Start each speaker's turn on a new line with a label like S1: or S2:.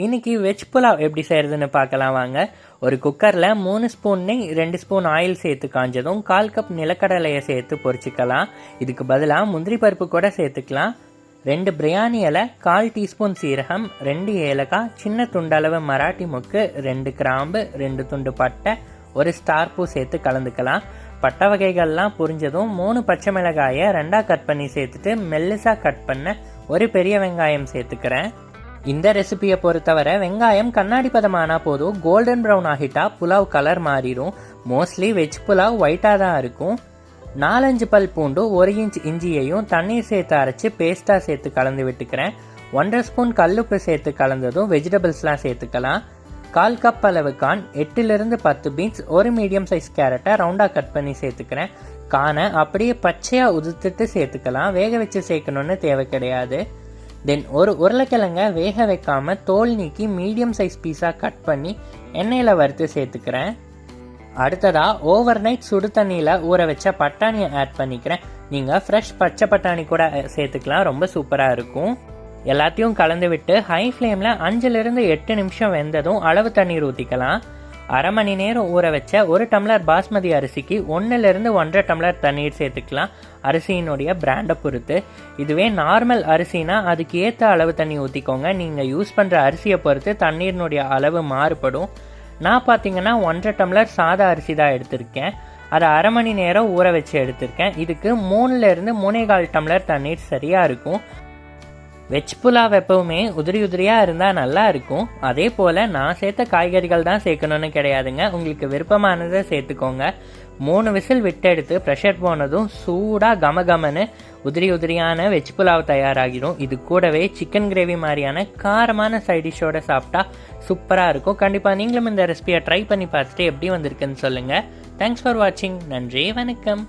S1: இன்னைக்கு வெஜ் புலாவ் எப்படி செய்கிறதுன்னு பார்க்கலாம் வாங்க. ஒரு குக்கரில் 3 ஸ்பூன் நெய் 2 ஸ்பூன் ஆயில் சேர்த்து காஞ்சதும் 1/4 கப் நிலக்கடலையை சேர்த்து பொரிச்சிக்கலாம். இதுக்கு பதிலாக முந்திரி பருப்பு கூட சேர்த்துக்கலாம். 2 பிரியாணி இலை, 1/4 டீஸ்பூன் சீரகம், 2 ஏலக்காய், சின்ன துண்டளவு மராட்டி மொக்கு, 2 கிராம்பு, 2 துண்டு பட்டை, 1 ஸ்டார் பூ சேர்த்து கலந்துக்கலாம். பட்டை வகைகள்லாம் புரிஞ்சதும் 3 பச்சை மிளகாயை 2ஆக கட் பண்ணி சேர்த்துட்டு மெல்லிசாக கட் பண்ண ஒரு பெரிய வெங்காயம் சேர்த்துக்கிறேன். இந்த ரெசிபியை பொறுத்தவரை வெங்காயம் கண்ணாடி பதமானா போதும். கோல்டன் ப்ரௌன் ஆகிட்டா புலாவ் கலர் மாறிடும். மோஸ்ட்லி வெஜ் புலாவ் ஒயிட்டாக தான் இருக்கும். 4-5 பல் பூண்டு, 1 இன்ச் இஞ்சியையும் தண்ணீர் சேர்த்து அரைச்சி பேஸ்ட்டாக சேர்த்து கலந்து விட்டுக்கிறேன். 1.5 ஸ்பூன் கல்லுப்பு சேர்த்து கலந்ததும் வெஜிடபிள்ஸ்லாம் சேர்த்துக்கலாம். 1/4 கப் அளவு corn, 8 to 10 beans, 1 medium size கேரட்டை ரவுண்டாக கட் பண்ணி சேர்த்துக்கிறேன். கானை அப்படியே பச்சையாக உதுத்துட்டு சேர்த்துக்கலாம். வேக வச்சு சேர்க்கணுன்னு தேவை கிடையாது. தென் ஒரு உருளைக்கிழங்க வேக வைக்காம தோல் நீக்கி மீடியம் சைஸ் பீஸாக கட் பண்ணி எண்ணெயில் வறுத்து சேர்த்துக்கிறேன். அடுத்ததாக ஓவர் நைட் சுடு தண்ணியில் ஊற வச்ச பட்டாணியை ஆட் பண்ணிக்கிறேன். நீங்கள் ஃப்ரெஷ் பச்சை பட்டாணி கூட சேர்த்துக்கலாம், ரொம்ப சூப்பராக இருக்கும். எல்லாத்தையும் கலந்து விட்டு ஹை ஃப்ளேமில் 5 to 8 நிமிஷம் வெந்ததும் அளவு தண்ணீர் ஊற்றிக்கலாம். அரை மணி நேரம் ஊற வச்ச 1 டம்ளர் பாஸ்மதி அரிசிக்கு 1 to 1.5 டம்ளர் தண்ணீர் சேர்த்துக்கலாம், அரிசியினுடைய பிராண்டை பொறுத்து. இதுவே நார்மல் அரிசினா அதுக்கு ஏற்ற அளவு தண்ணி ஊற்றிக்கோங்க. நீங்கள் யூஸ் பண்ணுற அரிசியை பொறுத்து தண்ணீரினுடைய அளவு மாறுபடும். நான் பார்த்தீங்கன்னா 1.5 டம்ளர் சாதா அரிசி தான் எடுத்திருக்கேன். அதை அரை மணி நேரம் ஊற வச்சு எடுத்திருக்கேன். இதுக்கு 3 to 3.25 டம்ளர் தண்ணீர் சரியாக இருக்கும். வெஜ் புலாவ் எப்பவுமே உதிரியாக இருந்தால் நல்லா இருக்கும். அதே போல் நான் சேர்த்த காய்கறிகள் தான் சேர்க்கணுன்னு கிடையாதுங்க, உங்களுக்கு விருப்பமானதை சேர்த்துக்கோங்க. 3 விசில் விட்டு எடுத்து ப்ரெஷர் போனதும் சூடாக கமகமன்னு உதிரியான வெஜ் புலாவ் தயாராகிடும். இது கூடவே சிக்கன் கிரேவி மாதிரியான காரமான சைடிஷோட சாப்பிட்டா சூப்பராக இருக்கும். கண்டிப்பாக நீங்களும் இந்த ரெசிபியை ட்ரை பண்ணி பார்த்துட்டு எப்படி வந்திருக்குன்னு சொல்லுங்கள். தேங்க்ஸ் ஃபார் வாட்சிங். நன்றி, வணக்கம்.